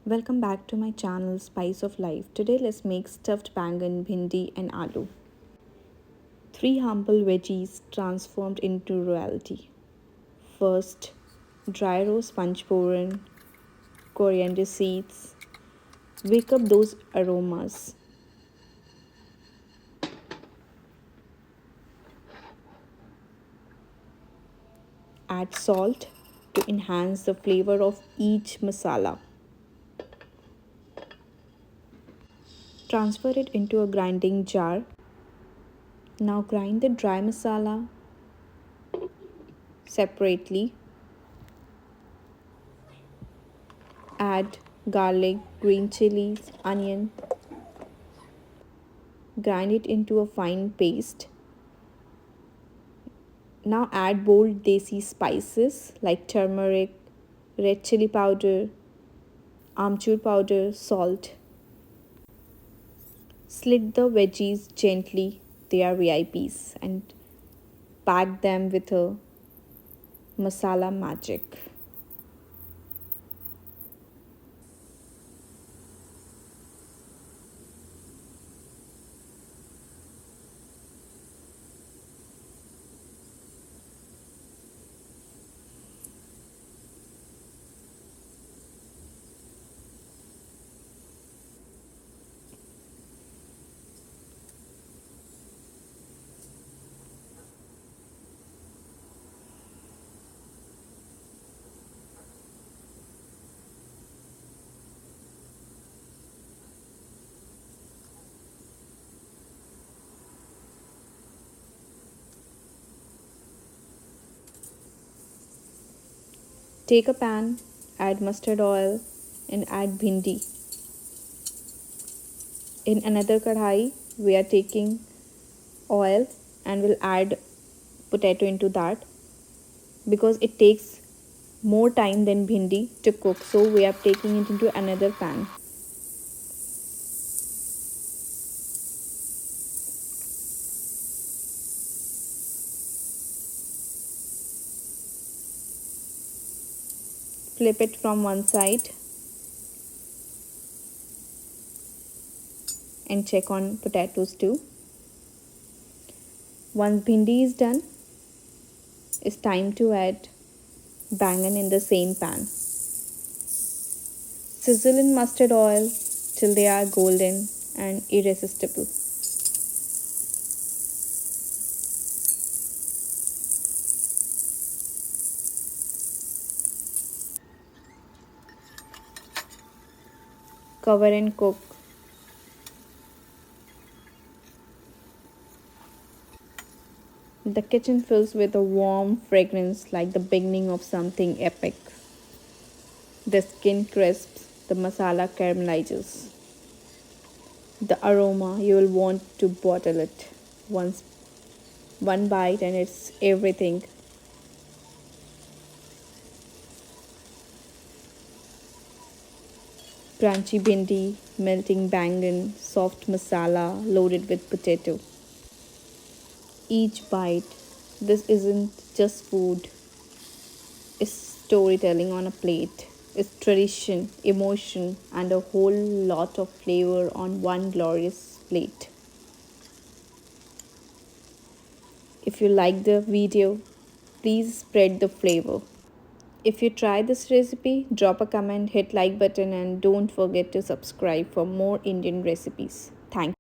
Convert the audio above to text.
Welcome back to my channel Spice of Life. Today let's make stuffed bangan, bhindi and aloo. Three humble veggies transformed into royalty. First, dry roast punch phoron, coriander seeds. Wake up those aromas. Add salt to enhance the flavor of each masala. Transfer it into a grinding jar. Now grind the dry masala separately. Add garlic, green chilies, onion. Grind it into a fine paste. Now add bold desi spices like turmeric, red chili powder, amchur powder, salt. Slit the veggies gently, they are VIPs, and pack them with a masala magic. Take a pan, add mustard oil and add bhindi. In another kadhai, we are taking oil and we'll add potato into that because it takes more time than bhindi to cook, so we are taking it into another pan. Flip it from one side and check on potatoes too. Once bhindi is done, it's time to add bangan in the same pan. Sizzle in mustard oil till they are golden and irresistible. Cover and cook. The kitchen fills with a warm fragrance like the beginning of something epic. The skin crisps, the masala caramelizes. The aroma, you will want to bottle it. Once one bite and it's everything. Crunchy bhindi, melting bangan, soft masala loaded with potato. Each bite, this isn't just food, it's storytelling on a plate. It's tradition, emotion, and a whole lot of flavor on one glorious plate. If you like the video, please spread the flavor. If you try this recipe, drop a comment, hit like button and don't forget to subscribe for more Indian recipes. Thank you.